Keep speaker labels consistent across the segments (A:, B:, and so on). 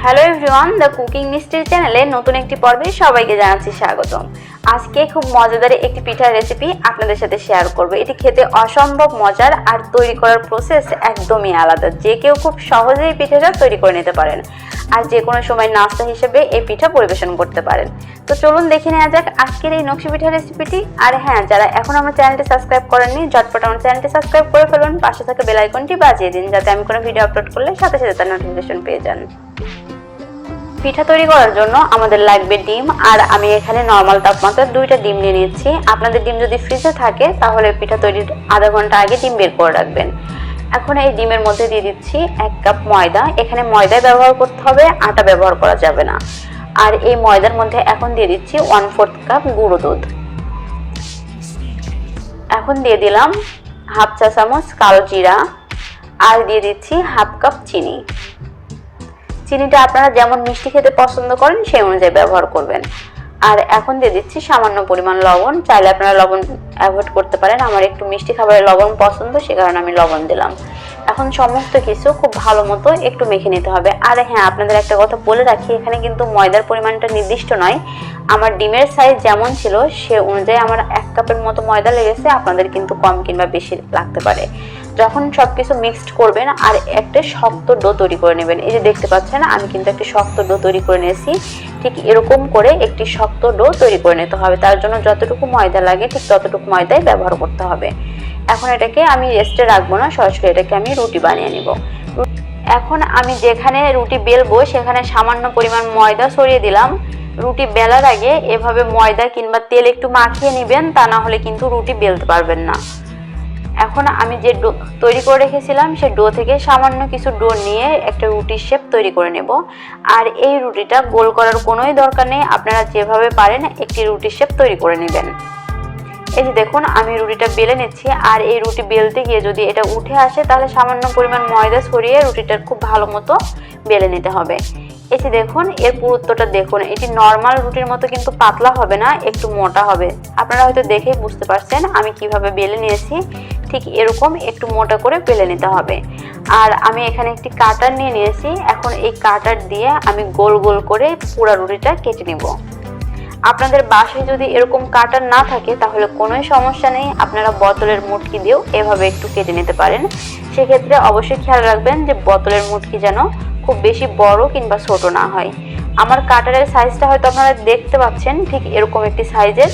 A: Hello everyone, the cooking mystery চ্যানেলে নতুন একটি পর্বে সবাইকে জানাচ্ছি স্বাগতম। আজকে খুব মজাদার একটি পিঠার রেসিপি আপনাদের সাথে শেয়ার করব। এটি খেতে অসম্ভব মজার আর তৈরি করার প্রসেস একদমই আলাদা। যে কেউ খুব সহজেই পিঠাটা তৈরি করে নিতে পারেন আর যে কোনো সময় নাস্তা হিসেবে এই পিঠা পরিবেশন করতে পারেন। তো চলুন দেখে নেওয়া যাক আজকের এই নকশি পিঠা রেসিপিটি। আর হ্যাঁ, যারা এখন আমার চ্যানেলটি সাবস্ক্রাইব করেননি, ঝটপট আমার চ্যানেলটি সাবস্ক্রাইব করে ফেলুন, পাশে থাকা বেল আইকনটি বাজিয়ে দিন যাতে আমি কোনো ভিডিও আপলোড করলে সাথে সাথে তার নোটিফিকেশন পেয়ে যান। পিঠা তৈরি করার জন্য আমাদের লাগবে ডিম, আর আমি এখানে নরমাল তাপমাত্রায় 2টা ডিম নিয়ে নিচ্ছি। আপনাদের ডিম যদি ফ্রিজে থাকে তাহলে পিঠা তৈরির আধা ঘন্টা আগে ডিম বের করে রাখবেন। এখন এই ডিমের মধ্যে দিয়ে দিচ্ছি 1 কাপ ময়দা। এখানে ময়দা ব্যবহার করতে হবে, আটা ব্যবহার করা যাবে না। আর এই ময়দার মধ্যে এখন দিয়ে দিচ্ছি 1/4 কাপ গুঁড়ো দুধ। এখন দিয়ে দিলাম হাফ চা চামচ কালো জিরা, আর দিয়ে দিচ্ছি হাফ কাপ চিনি। চিনিটা আপনারা যেমন মিষ্টি খেতে পছন্দ করেন সেই অনুযায়ী ব্যবহার করবেন। আর এখন দিয়ে দিচ্ছি সামান্য পরিমাণ লবণ। চাইলে আপনারা লবণ অ্যাভয়েড করতে পারেন, আমার একটু মিষ্টি খাবারে লবণ পছন্দ, সে কারণে আমি লবণ দিলাম। এখন সমস্ত কিছু খুব ভালো মতো একটু মেখে নিতে হবে। আর হ্যাঁ, আপনাদের একটা কথা বলে রাখি, এখানে কিন্তু ময়দার পরিমাণটা নির্দিষ্ট নয়। আমার ডিমের সাইজ যেমন ছিল সে অনুযায়ী আমার 1 কাপের মতো ময়দা লেগেছে, আপনাদের কিন্তু কম কিংবা বেশি লাগতে পারে। যখন সবকিছু মিক্সড করবেন আর একটা শক্ত ডো তৈরি করে নেবেন। এই যে দেখতে পাচ্ছেন আমি কিন্তু একটি শক্ত ডো তৈরি করে নিয়েছি। ঠিক এরকম করে একটি শক্ত ডো তৈরি করে নিতে হবে। তার জন্য যতটুকু ময়দা লাগে ঠিক ততটুকু ময়দাই ব্যবহার করতে হবে। এখন এটাকে আমি রেস্টে রাখবো না, সরাসরি এটাকে আমি রুটি বানিয়ে নিব। এখন আমি যেখানে রুটি বেলবো সেখানে সামান্য পরিমাণ ময়দা ছড়িয়ে দিলাম। রুটি বেলার আগে এভাবে ময়দা কিংবা তেল একটু মাখিয়ে নেবেন, তা না হলে কিন্তু রুটি বেলতে পারবেন না। এখন আমি যে ডো তৈরি করে রেখেছিলাম সে ডো থেকে সামান্য কিছু ডো নিয়ে একটা রুটির শেপ তৈরি করে নেব। আর এই রুটিটা গোল করার কোনোই দরকার নেই, আপনারা যেভাবে পারেন একটি রুটির শেপ তৈরি করে নেবেন। এই যে দেখুন আমি রুটিটা বেলে নিচ্ছি। আর এই রুটি বেলতে গিয়ে যদি এটা উঠে আসে তাহলে সামান্য পরিমাণ ময়দা ছড়িয়ে রুটিটার খুব ভালো মতো বেলে নিতে হবে। এই যে দেখুন এর পুরুত্বটা দেখুন, এটি নর্মাল রুটির মতো কিন্তু পাতলা হবে না, একটু মোটা হবে। আপনারা হয়তো দেখেই বুঝতে পারছেন আমি কিভাবে বেলে নিয়েছি। ঠিক এরকম একটু মোটা করে বেলে নিতে হবে। আর আমি এখানে একটি কাটার নিয়ে নিয়েছি। এখন এই কাটার দিয়ে আমি গোল গোল করে পুরো রুটিটা কেটে নিব। আপনাদের বাসায় যদি এরকম কাটার না থাকে তাহলে কোনো সমস্যা নেই, আপনারা বোতলের মুটকি দিয়েও এভাবে একটু কেটে নিতে পারেন। সেক্ষেত্রে অবশ্যই খেয়াল রাখবেন যে বোতলের মুটকি যেন খুব বেশি বড় কিংবা ছোট না হয়। আমার কাটারের সাইজটা হয়তো আপনারা দেখতে পাচ্ছেন, ঠিক এরকম একটি সাইজের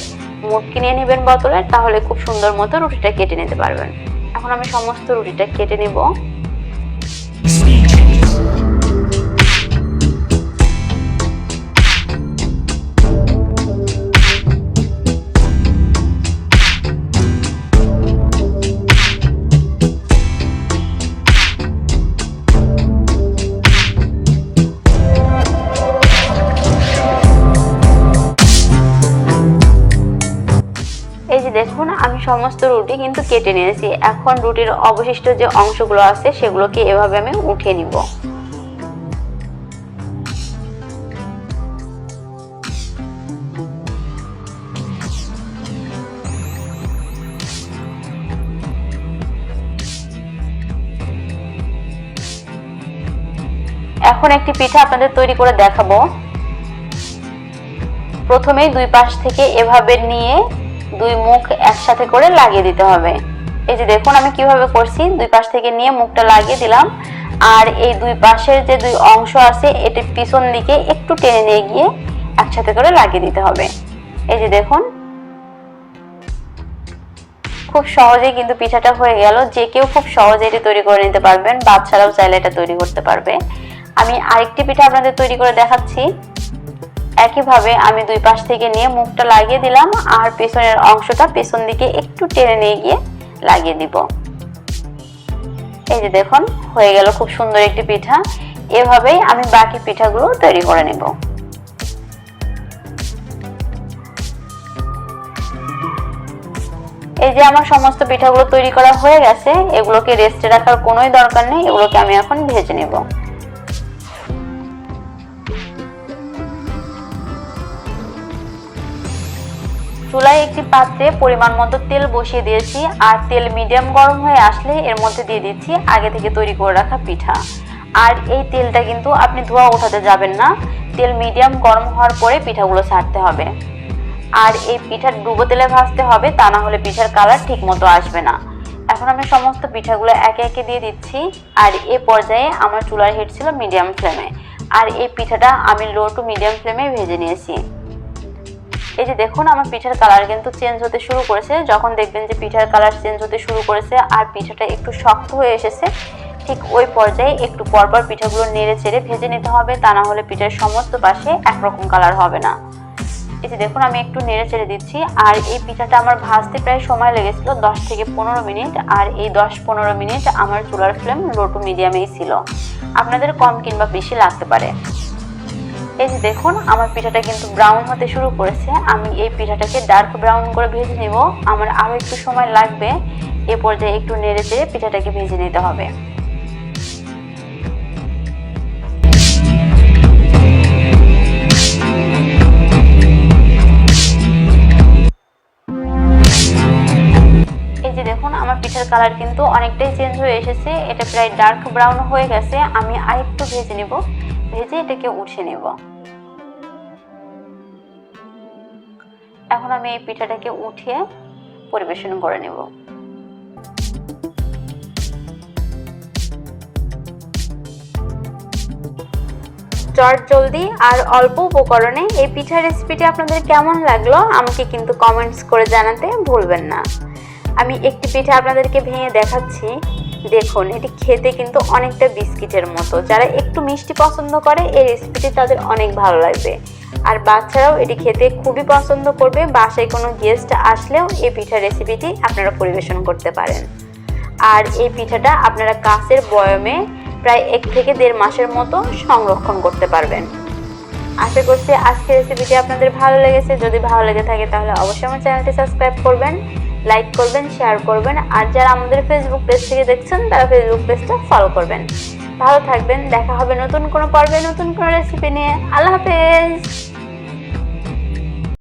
A: মুটকি নিয়ে নেবেন বোতলের, তাহলে খুব সুন্দর মতো রুটিটা কেটে নিতে পারবেন। এখন আমি সমস্ত রুটিটা কেটে নিব। এই যে দেখুন আমি সমস্ত রুটি কিন্তু কেটে নিয়েছি। এখন রুটির অবশিষ্ট যে অংশগুলো আছে সেগুলোকে এভাবে আমি উঠিয়ে নিব। এখন একটি পিঠা আপনাদের তৈরি করে দেখাবো। প্রথমেই দুই পাশ থেকে এভাবে নিয়ে দুই মুখ একসাথে করে লাগিয়ে দিতে হবে। এই যে দেখুন আমি কিভাবে করছি, দুই পাশ থেকে নিয়ে মুখটা লাগিয়ে দিলাম। আর এই দুই পাশের যে দুই অংশ আছে এটির পিছন দিকে একটু টেনে নিয়ে গিয়ে একসাথে করে লাগিয়ে দিতে হবে। এই যে দেখুন খুব সহজেই কিন্তু পিঠাটা হয়ে গেল। যে কেউ খুব সহজে এটি তৈরি করে নিতে পারবেন, বাচ্চারাও চাইলে এটা তৈরি করতে পারবে। আমি আরেকটি পিঠা আপনাদের তৈরি করে দেখাচ্ছি। একইভাবে আমি দুই পাশ থেকে নিয়ে মুখটা লাগিয়ে দিলাম আর পেছনের অংশটা পেছন দিকে একটু টেনে নিয়ে গিয়ে লাগিয়ে দিব। এই যে দেখুন হয়ে গেল খুব সুন্দর একটি পিঠা। এভাবেই আমি বাকি পিঠাগুলো তৈরি করে নেব। এই যে আমার সমস্ত পিঠাগুলো তৈরি করা হয়ে গেছে। এগুলোকে রেস্টে রাখার কোনোই দরকার নেই, এগুলোকে আমি এখন ভেজে নেব। চুলায় একটি পাত্রে পরিমাণ মতো তেল বসিয়ে দিয়েছি। আর তেল মিডিয়াম গরম হয়ে আসলে এর মধ্যে দিয়ে দিচ্ছি আগে থেকে তৈরি করে রাখা পিঠা। আর এই তেলটা কিন্তু আপনি ধোয়া ওঠাতে যাবেন না, তেল মিডিয়াম গরম হওয়ার পরে পিঠাগুলো ছাড়তে হবে। আর এই পিঠা ডুবো তেলে ভাজতে হবে, তা না হলে পিঠার কালার ঠিক মতো আসবে না। এখন আমি সমস্ত পিঠাগুলো একে একে দিয়ে দিচ্ছি। আর এ পর্যায়ে আমার চুলার হিট ছিল মিডিয়াম ফ্লেমে, আর এই পিঠাটা আমি লো টু মিডিয়াম ফ্লেমে ভেজে নিয়েছি। এই যে দেখুন আমার পিঠার কালার কিন্তু চেঞ্জ হতে শুরু করেছে। যখন দেখবেন যে পিঠার কালার চেঞ্জ হতে শুরু করেছে আর পিঠাটা একটু শক্ত হয়ে এসেছে, ঠিক ওই পর্যায়ে একটু পরপর পিঠাগুলো নেড়ে চেড়ে ভেজে নিতে হবে, তা না হলে পিঠার সমস্ত পাশে একরকম কালার হবে না। এই যে দেখুন আমি একটু নেড়ে চেড়ে দিচ্ছি। আর এই পিঠাটা আমার ভাজতে প্রায় সময় লেগেছিল 10 থেকে 15 মিনিট। আর এই 10-15 মিনিট আমার চুলার ফ্লেম লো টু মিডিয়ামেই ছিল, আপনাদের কম কিংবা বেশি লাগতে পারে। এই যে দেখুন আমার পিঠাটা কিন্তু ব্রাউন হতে শুরু করেছে। আমি এই পিঠাটাকে ডার্ক ব্রাউন করে ভেজে নেব, আমার আরও একটু সময় লাগবে। এ পর্যায়ে একটু নেড়ে চেড়ে পিঠাটাকে ভেজে নিতে হবে। এই যে দেখুন আমার পিঠার কালার কিন্তু অনেকটাই চেঞ্জ হয়ে এসেছে, এটা প্রায় ডার্ক ব্রাউন হয়ে গেছে। আমি আরেকটু ভেজে নেব, ভেজে এটাকে উঠিয়ে নেব। এখন আমি এই পিঠাটাকে উঠিয়ে পরিবেশন করে নেব। চটজলদি আর অল্প উপকরণে এই পিঠার রেসিপিটি আপনাদের কেমন লাগলো আমাকে কিন্তু কমেন্টস করে জানাতে ভুলবেন না। আমি একটি পিঠা আপনাদেরকে ভেঙে দেখাচ্ছি। দেখুন এটি খেতে কিন্তু অনেকটা বিস্কিটের মতো। যারা একটু মিষ্টি পছন্দ করে এই রেসিপিটি তাদের অনেক ভালো লাগবে, আর বাচ্চারাও এটি খেতে খুবই পছন্দ করবে। বাসায় কোনো গেস্ট আসলেও এই পিঠার রেসিপিটি আপনারা পরিবেশন করতে পারেন। আর এই পিঠাটা আপনারা কাঁচের বয়মে প্রায় 1 থেকে 1.5 মাসের মতো সংরক্ষণ করতে পারবেন। আশা করছি আজকের রেসিপিটি আপনাদের ভালো লেগেছে। যদি ভালো লেগে থাকে তাহলে অবশ্যই আমার চ্যানেলটি সাবস্ক্রাইব করবেন, লাইক করবেন, শেয়ার করবেন। আর যারা আমাদের ফেসবুক পেজ থেকে দেখছেন তারা ফেসবুক পেজটা ফলো করবেন। ভালো থাকবেন, দেখা হবে নতুন কোনো পর্বে নতুন কোনো রেসিপি নিয়ে। আল্লাহ হাফেজ।